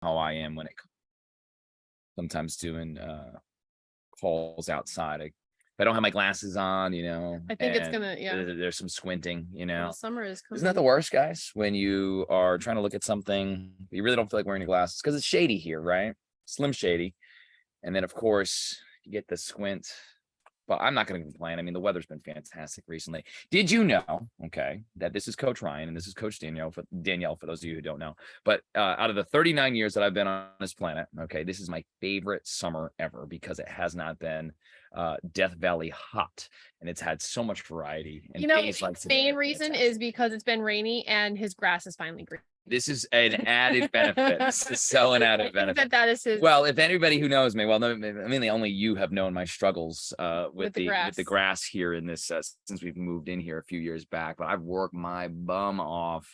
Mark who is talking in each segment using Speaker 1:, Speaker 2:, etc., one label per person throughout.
Speaker 1: how I am when it sometimes doing calls outside. If I don't have my glasses on,
Speaker 2: I think it's
Speaker 1: and
Speaker 2: gonna, yeah.
Speaker 1: there's some squinting,
Speaker 2: Well, summer is
Speaker 1: Isn't that the
Speaker 2: coming.
Speaker 1: worst, guys? When you are trying to look at something, you really don't feel like wearing your glasses because it's shady here, right? Slim shady. And then, of course, you get the squint. But I'm not going to complain. I mean, the weather's been fantastic recently. Did you know, okay, that this is Coach Ryan and this is Coach Danielle, for those of you who don't know. But out of the 39 years that I've been on this planet, okay, this is my favorite summer ever because it has not been Death Valley hot, and it's had so much variety. And days like
Speaker 2: The
Speaker 1: today
Speaker 2: main
Speaker 1: are
Speaker 2: reason
Speaker 1: fantastic.
Speaker 2: is because it's been rainy and his grass is finally green.
Speaker 1: This is an added benefit. This is so an added benefit.
Speaker 2: That is his.
Speaker 1: Well, if anybody who knows me, well, no, I mean, only you have known my struggles with the grass here in this since we've moved in here a few years back. But I've worked my bum off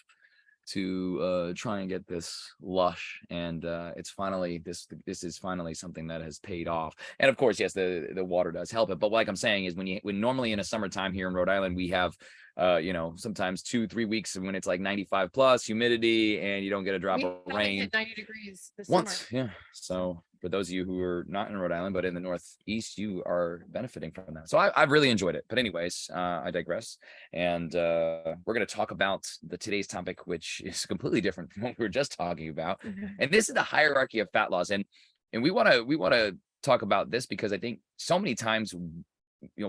Speaker 1: to try and get this lush, and it's finally this is finally something that has paid off. And of course, yes, the water does help it. But like I'm saying is when normally in a summertime here in Rhode Island we have sometimes 2-3 weeks when it's like 95 plus humidity and you don't get a drop of rain.
Speaker 2: Hit 90 degrees this
Speaker 1: once
Speaker 2: summer.
Speaker 1: Yeah, so for those of you who are not in Rhode Island but in the Northeast, you are benefiting from that. So I've really enjoyed it. But anyways, I digress. And we're going to talk about today's topic, which is completely different from what we were just talking about. And this is the hierarchy of fat loss. And we want to talk about this because I think so many times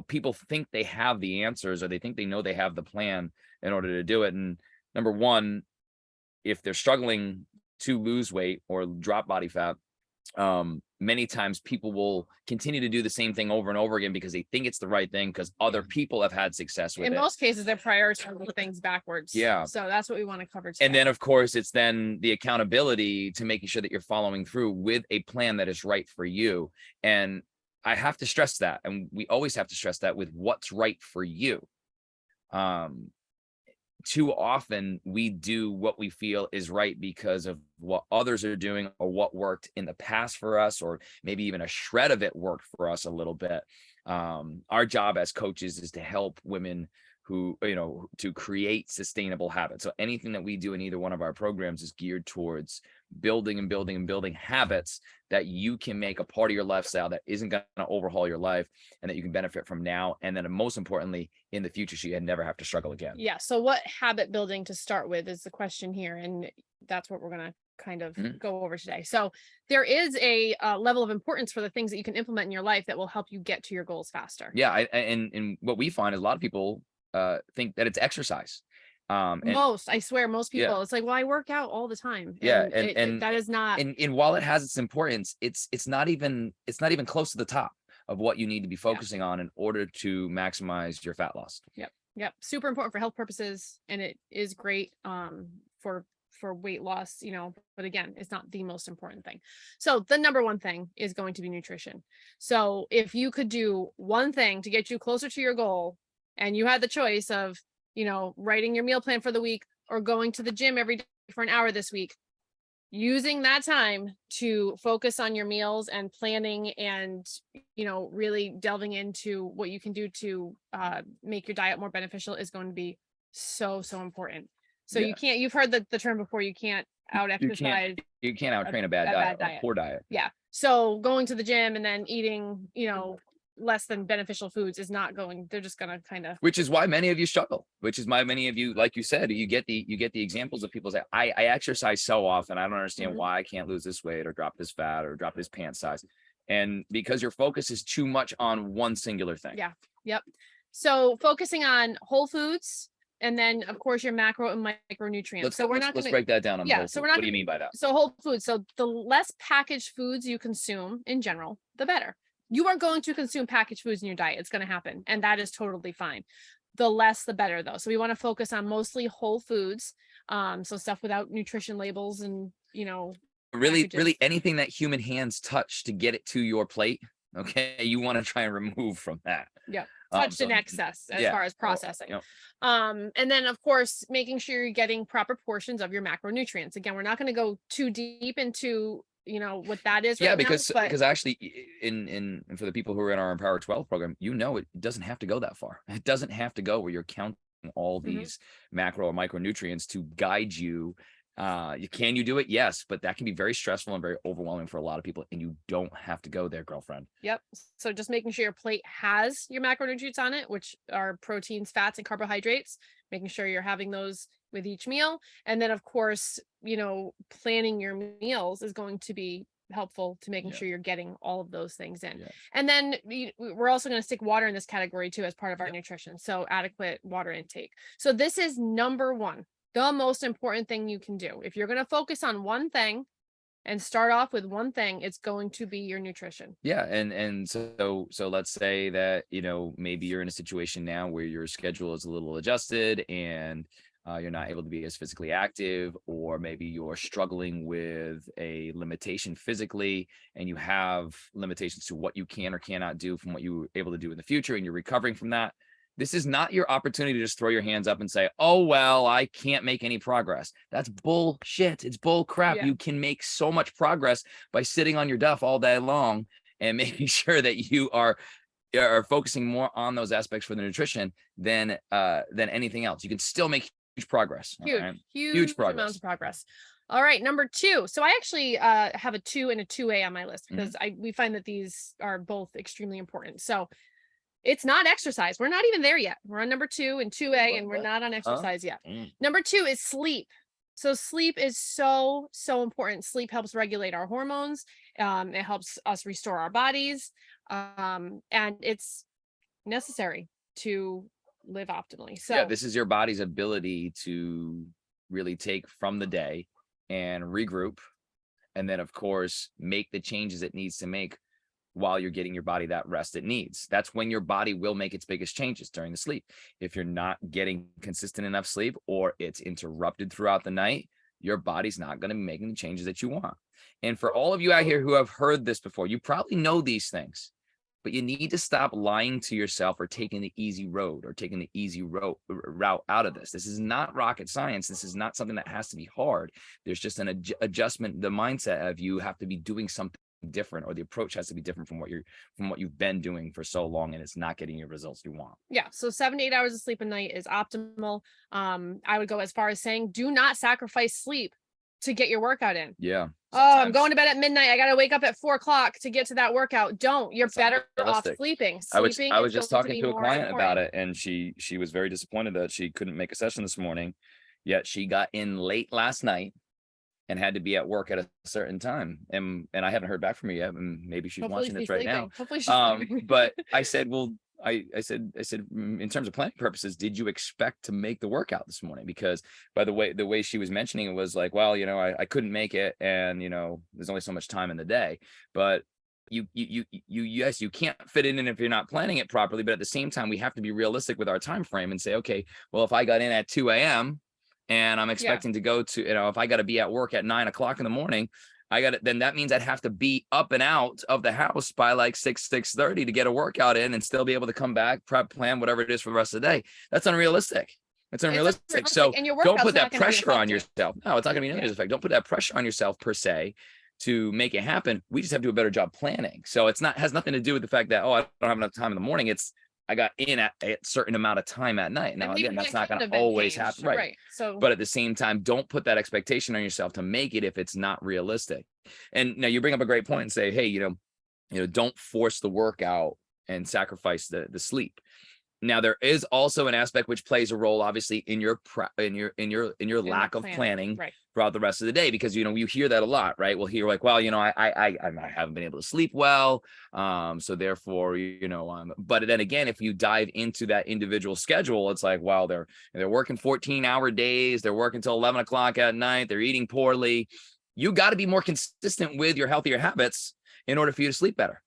Speaker 1: people think they have the answers, or they think they know they have the plan in order to do it. And number one, if they're struggling to lose weight or drop body fat, many times people will continue to do the same thing over and over again because they think it's the right thing because other people have had success with it.
Speaker 2: In most cases, they're prioritizing things backwards.
Speaker 1: Yeah.
Speaker 2: So that's what we want to cover today.
Speaker 1: And then, of course, it's then the accountability to making sure that you're following through with a plan that is right for you. And I have to stress that, and we always have to stress that with what's right for you. Too often we do what we feel is right because of what others are doing or what worked in the past for us, or maybe even a shred of it worked for us a little bit. Our job as coaches is to help women who, to create sustainable habits. So anything that we do in either one of our programs is geared towards building and building and building habits that you can make a part of your lifestyle that isn't going to overhaul your life, and that you can benefit from now, and then most importantly in the future, so you never have to struggle again.
Speaker 2: Yeah. So what habit building to start with is the question here, and that's what we're going to kind of go over today. So there is a level of importance for the things that you can implement in your life that will help you get to your goals faster.
Speaker 1: Yeah. And what we find is a lot of people think that it's exercise.
Speaker 2: I swear most people, it's like, well, I work out all the time.
Speaker 1: And
Speaker 2: that is not.
Speaker 1: And while it has its importance, it's not even close to the top of what you need to be focusing on in order to maximize your fat loss.
Speaker 2: Yep. Super important for health purposes, and it is great for weight loss, but again, it's not the most important thing. So the number one thing is going to be nutrition. So if you could do one thing to get you closer to your goal, and you had the choice of, writing your meal plan for the week or going to the gym every day for an hour this week, using that time to focus on your meals and planning and, really delving into what you can do to make your diet more beneficial is going to be so, so important. So you've heard the term before, you can't out exercise.
Speaker 1: You can't out train a bad diet. A poor diet.
Speaker 2: Yeah. So going to the gym and then eating, less than beneficial foods is not going, they're just going to kind of,
Speaker 1: which is why many of you struggle, which is why many of you, like you said, you get the examples of people say, I exercise so often, I don't understand why I can't lose this weight or drop this fat or drop this pant size. And because your focus is too much on one singular thing.
Speaker 2: Yeah. Yep. So focusing on whole foods, and then of course your macro and micronutrients.
Speaker 1: Let's break that down. What do you mean by that?
Speaker 2: So whole foods. So the less packaged foods you consume in general, the better. You are going to consume packaged foods in your diet. It's going to happen. And that is totally fine. The less, the better though. So we want to focus on mostly whole foods. So stuff without nutrition labels and,
Speaker 1: really,
Speaker 2: packages.
Speaker 1: Really anything that human hands touch to get it to your plate. Okay. You want to try and remove from that.
Speaker 2: Yeah. Touched in excess as far as processing. And then of course, making sure you're getting proper portions of your macronutrients. Again, we're not going to go too deep into what that is.
Speaker 1: Because actually in for the people who are in our Empower 12 program, it doesn't have to go that far. It doesn't have to go where you're counting all these macro or micronutrients to guide you Can you do it? Yes, but that can be very stressful and very overwhelming for a lot of people, and you don't have to go there, girlfriend.
Speaker 2: Yep. So just making sure your plate has your macronutrients on it, which are proteins, fats, and carbohydrates, making sure you're having those with each meal. And then, of course, planning your meals is going to be helpful to making
Speaker 1: Yeah.
Speaker 2: sure you're getting all of those things in.
Speaker 1: Yeah.
Speaker 2: And then we're also going to stick water in this category too as part of our
Speaker 1: Yep.
Speaker 2: nutrition. So adequate water intake. So this is number one, the most important thing you can do. If you're going to focus on one thing and start off with one thing, it's going to be your nutrition.
Speaker 1: Yeah, and so let's say that, maybe you're in a situation now where your schedule is a little adjusted and you're not able to be as physically active, or maybe you're struggling with a limitation physically and you have limitations to what you can or cannot do from what you were able to do in the future, and you're recovering from that. This is not your opportunity to just throw your hands up and say, oh, well, I can't make any progress. That's bullshit. It's bull crap.
Speaker 2: Yeah.
Speaker 1: You can make so much progress by sitting on your duff all day long and making sure that you are focusing more on those aspects for the nutrition than anything else. You can still make huge progress.
Speaker 2: Huge,
Speaker 1: right?
Speaker 2: huge
Speaker 1: progress.
Speaker 2: amounts of progress. All right, number two. So I actually have a 2 and a 2A on my list because we find that these are both extremely important. So it's not exercise. We're not even there yet. We're on number 2 and 2A, and we're not on exercise yet. Number 2 is sleep. So sleep is so important. Sleep helps regulate our hormones. It helps us restore our bodies, and it's necessary to live optimally. So
Speaker 1: yeah, this is your body's ability to really take from the day and regroup, and then of course make the changes it needs to make while you're getting your body that rest it needs. That's when your body will make its biggest changes, during the sleep. If you're not getting consistent enough sleep, or it's interrupted throughout the night, your body's not going to be making the changes that you want. And for all of you out here who have heard this before, you probably know these things, but you need to stop lying to yourself or taking the easy road or taking the easy route out of this. This is not rocket science. This is not something that has to be hard. There's just an adjustment, the mindset of you have to be doing something different, or the approach has to be different from what you've been doing for so long, and it's not getting your results you want.
Speaker 2: Yeah, so 7 to 8 hours of sleep a night is optimal. I would go as far as saying do not sacrifice sleep to get your workout in.
Speaker 1: Yeah.
Speaker 2: Oh, I'm going to bed at midnight. I got to wake up at 4 o'clock to get to that workout. Don't. You're better off sleeping.
Speaker 1: I was
Speaker 2: Sleeping
Speaker 1: just
Speaker 2: is going
Speaker 1: talking
Speaker 2: be
Speaker 1: to a
Speaker 2: more
Speaker 1: client about
Speaker 2: important.
Speaker 1: it, and she was very disappointed that she couldn't make a session this morning, yet she got in late last night and had to be at work at a certain time. And I haven't heard back from her yet, and maybe she's
Speaker 2: Hopefully
Speaker 1: watching this
Speaker 2: she's
Speaker 1: right
Speaker 2: sleeping.
Speaker 1: now.
Speaker 2: Hopefully she's sleeping.
Speaker 1: But I said, well, I said, in terms of planning purposes, did you expect to make the workout this morning? Because by the way she was mentioning it was like, well, I couldn't make it, and there's only so much time in the day. But yes, you can't fit it in if you're not planning it properly. But at the same time, we have to be realistic with our time frame and say, okay, well, if I got in at 2 a.m. and I'm expecting to go to, if I got to be at work at 9 o'clock in the morning, then that means I'd have to be up and out of the house by like 6:30 to get a workout in and still be able to come back, prep, plan, whatever it is for the rest of the day. That's unrealistic. It's unrealistic. So don't put that pressure on yourself. No, it's not going to be nearly as effective. Don't put that pressure on yourself per se to make it happen. We just have to do a better job planning. So has nothing to do with the fact that, I don't have enough time in the morning. It's, I got in at a certain amount of time at night. Now, again, that's not going to always happen. Right.
Speaker 2: So,
Speaker 1: but at the same time, don't put that expectation on yourself to make it if it's not realistic. And now you bring up a great point and say, hey, don't force the workout and sacrifice the sleep. Now, there is also an aspect which plays a role, obviously, in your lack of planning throughout the rest of the day, because you hear that a lot, right? We'll hear like, well, I haven't been able to sleep well, so therefore, but then again, if you dive into that individual schedule, it's like, well, they're working 14-hour days, they're working till 11 o'clock at night, they're eating poorly. You got to be more consistent with your healthier habits in order for you to sleep better.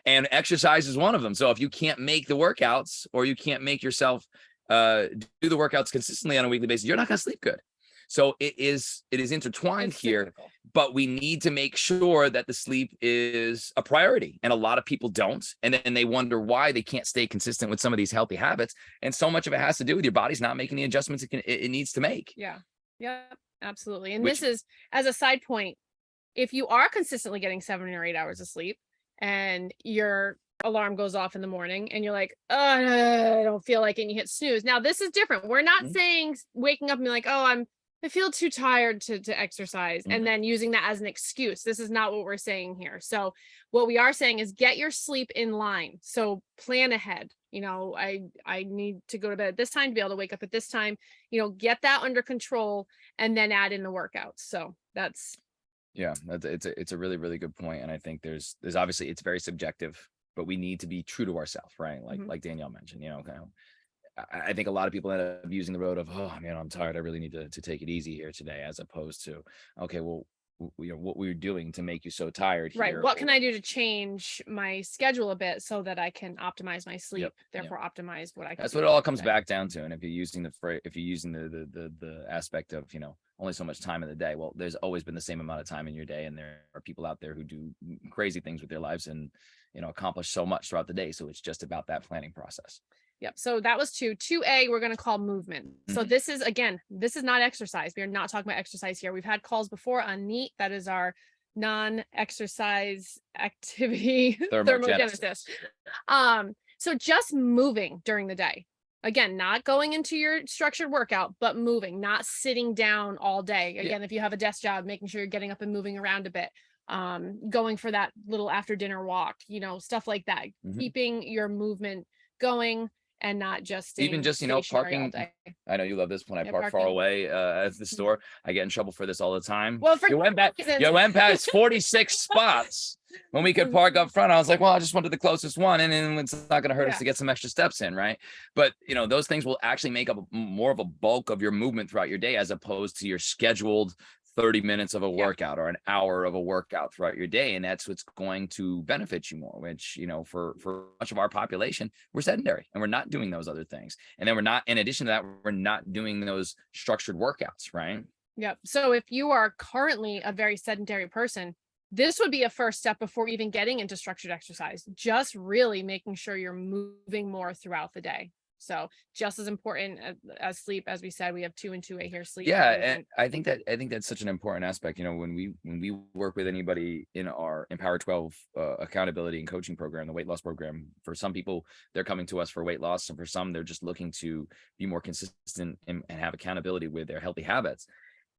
Speaker 1: And exercise is one of them. So if you can't make the workouts, or you can't make yourself do the workouts consistently on a weekly basis, you're not going to sleep good. So it is intertwined here, cyclical. But we need to make sure that the sleep is a priority. And a lot of people don't. And then they wonder why they can't stay consistent with some of these healthy habits. And so much of it has to do with your body's not making the adjustments it needs to make.
Speaker 2: Yeah, absolutely. And this is, as a side point, if you are consistently getting 7 or 8 hours of sleep and your alarm goes off in the morning and you're like, oh, I don't feel like it, and you hit snooze. Now, this is different. We're not saying waking up and be like, oh, I feel too tired to exercise, and
Speaker 1: Mhm.
Speaker 2: then using that as an excuse. This is not what we're saying here. So what we are saying is get your sleep in line. So plan ahead. I need to go to bed at this time to be able to wake up at this time. Get that under control and then add in the workouts. So that's
Speaker 1: Yeah, it's a really, really good point, and I think there's obviously it's very subjective, but we need to be true to ourselves, right? Like
Speaker 2: mhm.
Speaker 1: like Danielle mentioned, I think a lot of people end up using the road of, oh man, I'm tired. I really need to take it easy here today, as opposed to, okay, well, what we're doing to make you so tired
Speaker 2: Right.
Speaker 1: here,
Speaker 2: What can
Speaker 1: or
Speaker 2: I do to change my schedule a bit so that I can optimize my
Speaker 1: yep,
Speaker 2: sleep,
Speaker 1: yep.
Speaker 2: therefore optimize what I can
Speaker 1: That's
Speaker 2: do
Speaker 1: what it all
Speaker 2: throughout the
Speaker 1: comes
Speaker 2: day?
Speaker 1: back down to. And if you're using if you're using the aspect of, only so much time in the day, well, there's always been the same amount of time in your day, and there are people out there who do crazy things with their lives and accomplish so much throughout the day. So it's just about that planning process.
Speaker 2: Yep. So that was two. 2A, we're going to call movement. So
Speaker 1: Mhm.
Speaker 2: this is, again, this is not exercise. We are not talking about exercise here. We've had calls before on NEAT. That is our non-exercise activity thermogenesis.
Speaker 1: Thermogenesis.
Speaker 2: So just moving during the day. Again, not going into your structured workout, but moving, not sitting down all day.
Speaker 1: Yeah.
Speaker 2: Again, if you have a desk job, making sure you're getting up and moving around a bit. Going for that little after dinner walk, stuff like that.
Speaker 1: Mhm.
Speaker 2: Keeping your movement going and not just
Speaker 1: Even
Speaker 2: staying
Speaker 1: just,
Speaker 2: stationary all
Speaker 1: parking.
Speaker 2: day.
Speaker 1: I know you love this. When I
Speaker 2: Yeah,
Speaker 1: park far
Speaker 2: parking.
Speaker 1: away at the
Speaker 2: Mhm.
Speaker 1: store, I get in trouble for this all the time.
Speaker 2: Well, for
Speaker 1: You went back.
Speaker 2: reasons.
Speaker 1: You went past 46 spots when we could park up front. I was like, well, I just went to the closest one, and then it's not going to hurt us
Speaker 2: Yeah.
Speaker 1: to get some extra steps in, right? But those things will actually make up more of a bulk of your movement throughout your day, as opposed to your scheduled 30 minutes of a
Speaker 2: Yeah.
Speaker 1: workout or an hour of a workout throughout your day. And that's what's going to benefit you more, which, for much of our population, we're sedentary and we're not doing those other things. And then in addition to that, we're not doing those structured workouts, right?
Speaker 2: Yep. So if you are currently a very sedentary person, this would be a first step before even getting into structured exercise. Just really making sure you're moving more throughout the day. So just as important as sleep, as we said, we have 2 and 2A here, sleep and
Speaker 1: Yeah, and
Speaker 2: movement.
Speaker 1: I think that's such an important aspect. When we work with anybody in our Empower 12 accountability and coaching program, the weight loss program, for some people, they're coming to us for weight loss, and for some, they're just looking to be more consistent and have accountability with their healthy habits.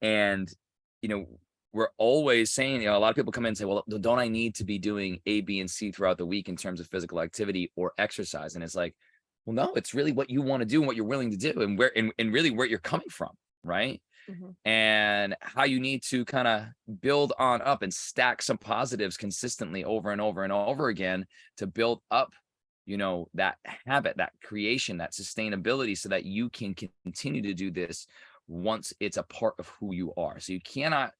Speaker 1: And you know, we're always saying, a lot of people come in and say, well, don't I need to be doing A, B, and C throughout the week in terms of physical activity or exercise? And it's like, well, no, it's really what you want to do and what you're willing to do, and and really where you're coming from, right?
Speaker 2: Mhm.
Speaker 1: And how you need to kind of build on up and stack some positives consistently over and over and over again to build up, that habit, that creation, that sustainability, so that you can continue to do this once it's a part of who you are. So you cannot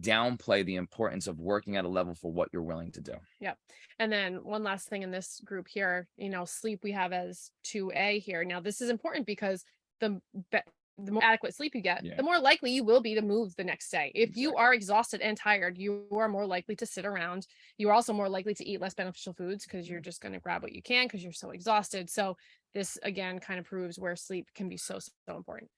Speaker 1: downplay the importance of working at a level for what you're willing to do.
Speaker 2: Yep. And then one last thing in this group here, sleep we have as 2A here. Now, this is important because the be- the more adequate sleep you get,
Speaker 1: Yeah,
Speaker 2: the more likely you will be to move the next day. If you
Speaker 1: exactly.
Speaker 2: are exhausted and tired, you are more likely to sit around. You are also more likely to eat less beneficial foods because you're just going to grab what you can because you're so exhausted. So this again kind of proves where sleep can be so important.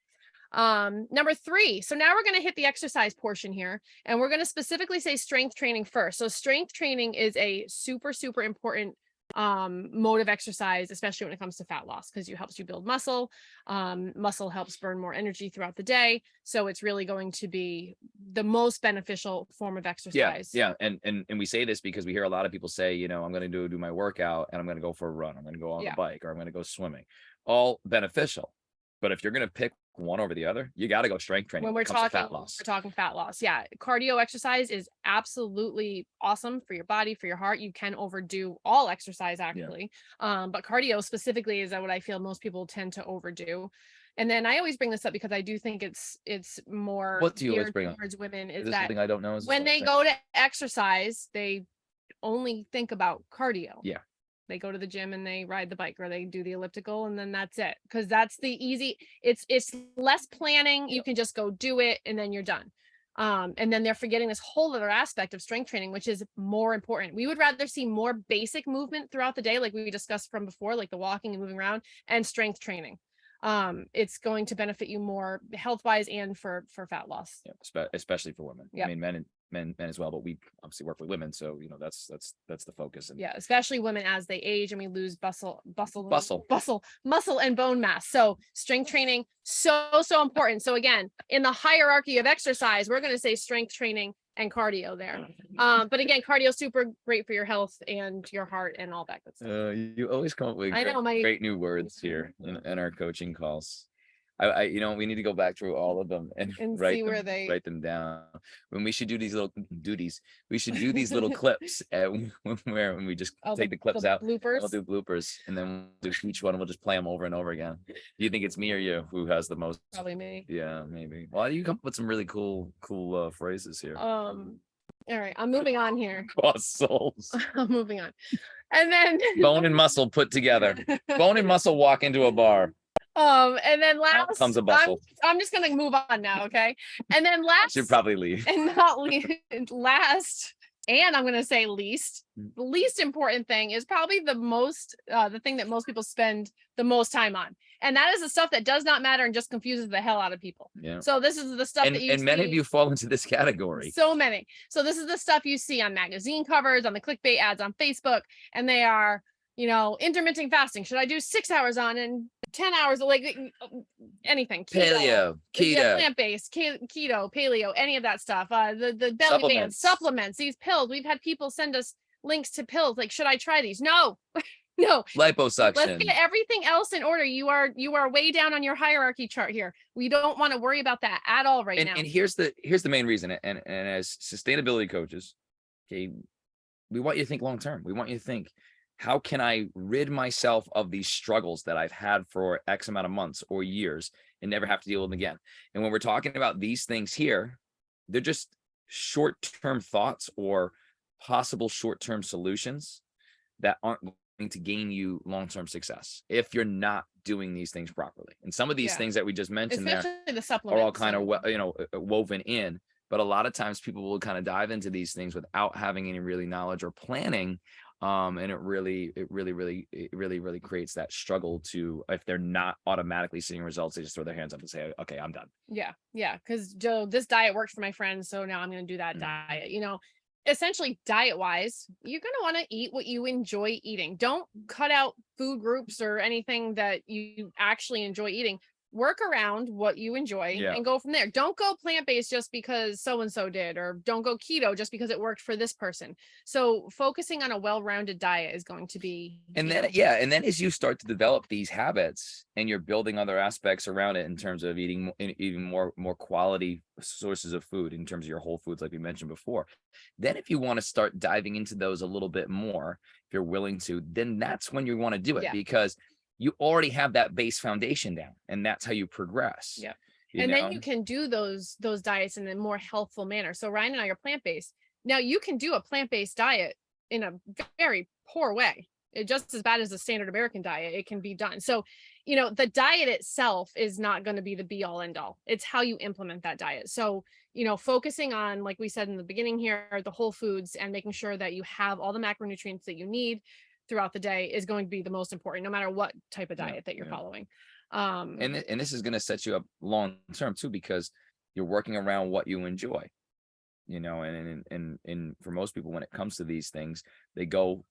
Speaker 2: Number 3, so now we're going to hit the exercise portion here, and we're going to specifically say strength training first. So strength training is a super important mode of exercise, especially when it comes to fat loss, because it helps you build muscle. Muscle helps burn more energy throughout the day, so it's really going to be the most beneficial form of
Speaker 1: Yeah,
Speaker 2: exercise.
Speaker 1: yeah, and we say this because we hear a lot of people say, I'm going to do my workout, and I'm going to go for a run, I'm going to go on the
Speaker 2: Yeah.
Speaker 1: bike, or I'm going to go swimming. All beneficial, but if you're going to pick one over the other, you got to go strength training
Speaker 2: When
Speaker 1: when
Speaker 2: we're
Speaker 1: it comes to
Speaker 2: talking
Speaker 1: fat loss.
Speaker 2: we're talking fat loss. Yeah, cardio exercise is absolutely awesome for your body, for your heart. You can overdo all exercise
Speaker 1: Yeah.
Speaker 2: actually. But cardio specifically is what I feel most people tend to overdo. And then I always bring this up because I do think it's more
Speaker 1: What do you always
Speaker 2: geared
Speaker 1: bring up?
Speaker 2: towards women,
Speaker 1: Is
Speaker 2: is
Speaker 1: this
Speaker 2: that
Speaker 1: something I don't know? Is this
Speaker 2: when they
Speaker 1: something?
Speaker 2: go to exercise, they only think about cardio.
Speaker 1: Yeah.
Speaker 2: They go to the gym and they ride the bike or they do the elliptical, and then that's it. Because that's the easy, it's less planning. You
Speaker 1: Yep.
Speaker 2: can just go do it and then you're done. And then they're forgetting this whole other aspect of strength training, which is more important. We would rather see more basic movement throughout the day, like we discussed from before, like the walking and moving around, and strength training. It's going to benefit you more health wise and for fat loss.
Speaker 1: Yeah, especially for women. I
Speaker 2: Yep.
Speaker 1: mean, men men as well, but we obviously work with women, so that's the focus. And
Speaker 2: Yeah, especially women as they age and we lose muscle,
Speaker 1: Bustle.
Speaker 2: muscle and bone mass. So strength training, so important. So again, in the hierarchy of exercise, we're going to say strength training and cardio there. But again, cardio is super great for your health and your heart and all that good stuff.
Speaker 1: You always come up with
Speaker 2: I know, my
Speaker 1: great new words here in our coaching calls. I we need to go back through all of them and
Speaker 2: and
Speaker 1: write
Speaker 2: see where
Speaker 1: them
Speaker 2: they
Speaker 1: write them down. When we should do these little duties, we should do these little clips when we just
Speaker 2: oh,
Speaker 1: take the clips out. And
Speaker 2: bloopers.
Speaker 1: we'll do bloopers, and then we'll do each one. We'll just play them over and over again. Do you think it's me or you who has the most?
Speaker 2: Probably me.
Speaker 1: Yeah, maybe. Well, you come up with some really cool phrases here.
Speaker 2: All right, I'm moving on here.
Speaker 1: Muscles.
Speaker 2: I'm moving on. And then
Speaker 1: Bone and muscle put together. Bone and muscle walk into a bar.
Speaker 2: And then
Speaker 1: Out
Speaker 2: last
Speaker 1: comes a bustle.
Speaker 2: I'm just gonna move on now, okay? And then last
Speaker 1: Should probably leave.
Speaker 2: and not last, and I'm gonna say least, the least important thing is probably the thing that most people spend the most time on. And that is the stuff that does not matter and just confuses the hell out of people.
Speaker 1: Yeah.
Speaker 2: So this is the stuff that you
Speaker 1: and many of you fall into this category.
Speaker 2: So many. So this is the stuff you see on magazine covers, on the clickbait ads on Facebook, and they are, intermittent fasting. Should I do 6 hours on and 10 hours, like anything?
Speaker 1: Keto,
Speaker 2: plant-based, keto, paleo, any of that stuff. The belly band, supplements, these pills. We've had people send us links to pills. Like, should I try these? No. No.
Speaker 1: Liposuction.
Speaker 2: Let's get everything else in order. You are way down on your hierarchy chart here. We don't want to worry about that at all right now.
Speaker 1: And here's the main reason. And as sustainability coaches, okay, we want you to think long term. We want you to think, how can I rid myself of these struggles that I've had for X amount of months or years and never have to deal with them again? And when we're talking about these things here, they're just short-term thoughts or possible short-term solutions that aren't going to gain you long-term success if you're not doing these things properly. And some of these things that we just mentioned
Speaker 2: especially
Speaker 1: there
Speaker 2: the
Speaker 1: are all kind of woven in, but a lot of times people will kind of dive into these things without having any really knowledge or planning. And it really creates that struggle to, if they're not automatically seeing results, they just throw their hands up and say, okay, I'm done.
Speaker 2: Yeah. Because Joe, this diet works for my friends, so now I'm going to do that diet. Essentially, diet wise, you're going to want to eat what you enjoy eating. Don't cut out food groups or anything that you actually enjoy eating. Work around what you enjoy and go from there. Don't go plant-based just because so-and-so did, or don't go keto just because it worked for this person. So focusing on a well-rounded diet is going to be,
Speaker 1: and then as you start to develop these habits and you're building other aspects around it in terms of eating more quality sources of food, in terms of your whole foods, like we mentioned before, then if you want to start diving into those a little bit more, if you're willing to, then that's when you want to do it, because you already have that base foundation down, and that's how you progress.
Speaker 2: Yeah. Then you can do those diets in a more healthful manner. So Ryan and I are plant-based. Now you can do a plant-based diet in a very poor way. It's just as bad as a standard American diet. It can be done. So, the diet itself is not going to be the be all end all. It's how you implement that diet. So, focusing on, like we said in the beginning here, the whole foods and making sure that you have all the macronutrients that you need throughout the day is going to be the most important, no matter what type of diet that you're following.
Speaker 1: And this is going to set you up long term too, because you're working around what you enjoy, and for most people, when it comes to these things, they go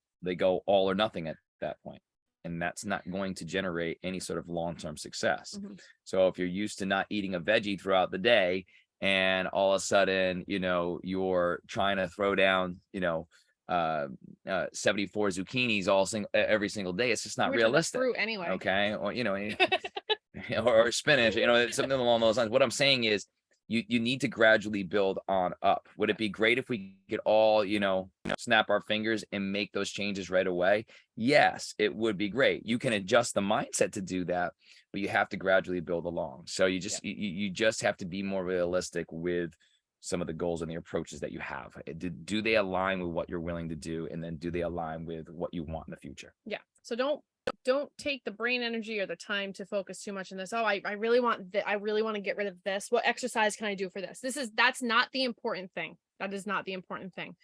Speaker 1: all or nothing at that point, and that's not going to generate any sort of long-term success. So if you're used to not eating a veggie throughout the day, and all of a sudden, you're trying to throw down, 74 zucchinis every single day, it's just not realistic.
Speaker 2: Fruit anyway.
Speaker 1: Okay. Or or spinach, something along those lines. What I'm saying is you need to gradually build on up. Would it be great if we could all snap our fingers and make those changes right away? Yes, it would be great. You can adjust the mindset to do that, but you have to gradually build along. So you just have to be more realistic with some of the goals and the approaches that you have. Do they align with what you're willing to do? And then do they align with what you want in the future?
Speaker 2: Yeah. So don't don't take the brain energy or the time to focus too much on this. Oh, I really want that. I really want to get rid of this. What exercise can I do for this? That's not the important thing. That is not the important thing.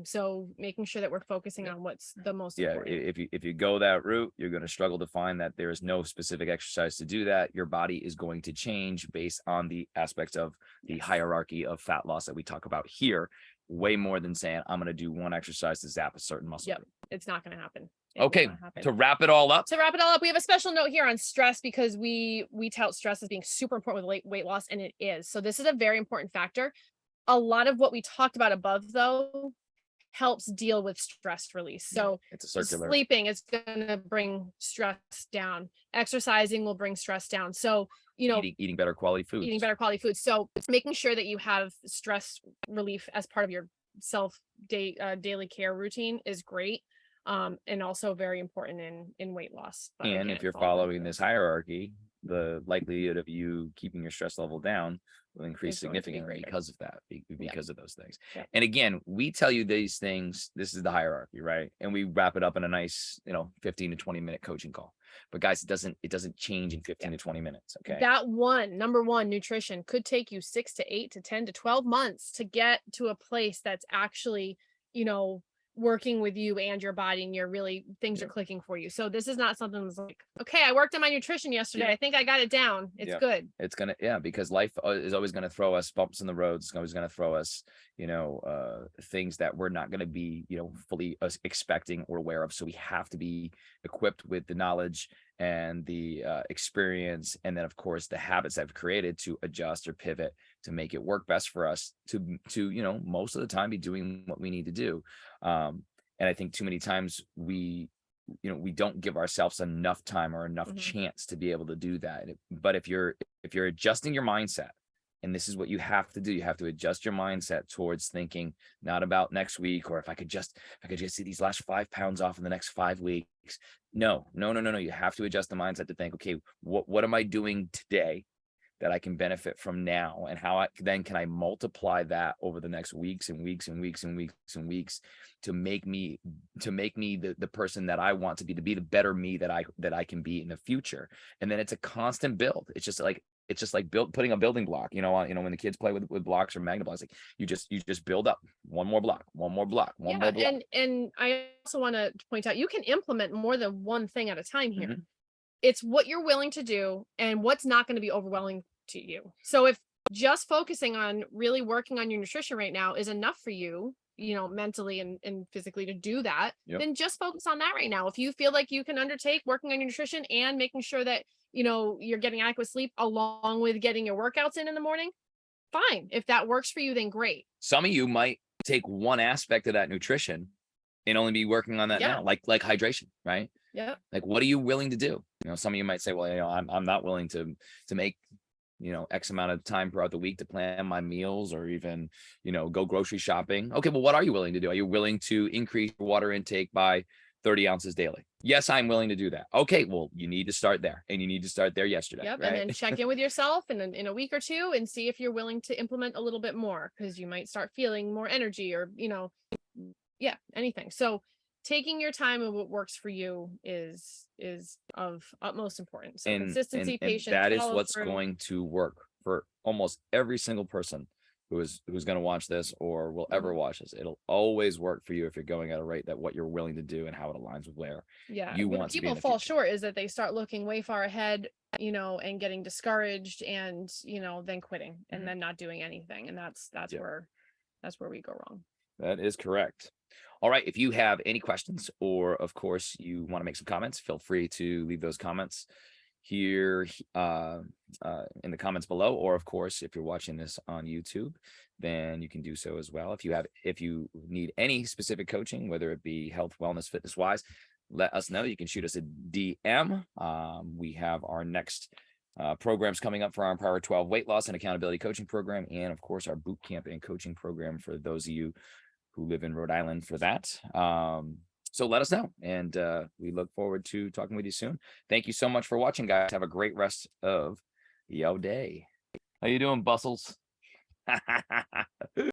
Speaker 2: So making sure that we're focusing on what's the most
Speaker 1: Yeah,
Speaker 2: important.
Speaker 1: if you go that route, you're going to struggle to find that there is no specific exercise to do that. Your body is going to change based on the aspects of the
Speaker 2: Yes.
Speaker 1: hierarchy of fat loss that we talk about here, way more than saying I'm going to do one exercise to zap a certain muscle
Speaker 2: Yep.
Speaker 1: group.
Speaker 2: It's not going to happen. It will
Speaker 1: Okay,
Speaker 2: not happen.
Speaker 1: to wrap it all up,
Speaker 2: To wrap it all up, we have a special note here on stress because we tout stress as being super important with weight loss, and it is. So this is a very important factor. A lot of what we talked about above, though, helps deal with stress release. So
Speaker 1: it's a circular.
Speaker 2: sleeping is going to bring stress down. Exercising will bring stress down. So,
Speaker 1: Eating better quality foods.
Speaker 2: eating better quality foods. So making sure that you have stress relief as part of your daily care routine is great. And also very important in weight loss. But
Speaker 1: And
Speaker 2: again,
Speaker 1: if you're
Speaker 2: it falls into
Speaker 1: following this hierarchy, the likelihood of you keeping your stress level down will increase
Speaker 2: It's going to be
Speaker 1: significantly
Speaker 2: greater.
Speaker 1: because of that, because of those things.
Speaker 2: Yeah.
Speaker 1: And again, we tell you these things, this is the hierarchy, right? And we wrap it up in a nice, 15 to 20 minute coaching call. But guys, it doesn't change in 15 to 20 minutes. Okay.
Speaker 2: That number one, nutrition could take you 6 to 8 to 10 to 12 months to get to a place that's actually, working with you and your body, and things are clicking for you. So this is not something that's like, okay, I worked on my nutrition yesterday. I think I got it down. It's good.
Speaker 1: It's because life is always going to throw us bumps in the road. It's always going to throw us, things that we're not going to be, fully expecting or aware of. So we have to be equipped with the knowledge and the experience, and then of course the habits that I've created to adjust or pivot to make it work best for us to most of the time be doing what we need to do. And I think too many times we don't give ourselves enough time or enough chance to be able to do that. But if you're adjusting your mindset, and this is what you have to do, you have to adjust your mindset towards thinking not about next week, or if I could just see these last 5 pounds off in the next 5 weeks. No. You have to adjust the mindset to think, okay, what am I doing today that I can benefit from now, and how then can I multiply that over the next weeks and weeks and weeks and weeks and weeks to make me the person that I want to be the better me that I can be in the future. And then it's a constant build. It's just like putting a building block, when the kids play with blocks or magnet blocks, like you just build up one more block, one more block, one more block.
Speaker 2: And I also want to point out, you can implement more than one thing at a time here.
Speaker 1: Mhm.
Speaker 2: It's what you're willing to do and what's not going to be overwhelming to you. So if just focusing on really working on your nutrition right now is enough for you, mentally and physically to do that, then just focus on that right now. If you feel like you can undertake working on your nutrition and making sure that, you're getting adequate sleep along with getting your workouts in the morning, fine. If that works for you, then great.
Speaker 1: Some of you might take one aspect of that nutrition and only be working on that now, like hydration, right?
Speaker 2: Yeah.
Speaker 1: Like, what are you willing to do? Some of you might say, well, I'm not willing to make, X amount of time throughout the week to plan my meals or even, go grocery shopping. Okay, well, what are you willing to do? Are you willing to increase your water intake by 30 ounces daily? Yes, I'm willing to do that. Okay, well, you need to start there, and you need to start there yesterday.
Speaker 2: Yep.
Speaker 1: Right?
Speaker 2: And then check in with yourself in a week or two and see if you're willing to implement a little bit more, because you might start feeling more energy or, anything. So taking your time and what works for you is of utmost importance. So consistency, patience,
Speaker 1: that is
Speaker 2: follow
Speaker 1: what's
Speaker 2: through.
Speaker 1: going to work for almost every single person who's going to watch this or will ever watch this. It'll always work for you if you're going at a rate that what you're willing to do and how it aligns with where you want to be.
Speaker 2: People fall short is that they start looking way far ahead, and getting discouraged and, then quitting and then not doing anything. And that's where we go wrong.
Speaker 1: That is correct. All right. If you have any questions, or of course you want to make some comments, feel free to leave those comments here in the comments below. Or of course, if you're watching this on YouTube, then you can do so as well. If you need any specific coaching, whether it be health, wellness, fitness wise, let us know. You can shoot us a DM. We have our next programs coming up for our Empower 12 weight loss and accountability coaching program, and of course our boot camp and coaching program for those of you who live in Rhode Island for that. So let us know, and we look forward to talking with you soon. Thank you so much for watching, guys. Have a great rest of your day. How you doing, Bustles?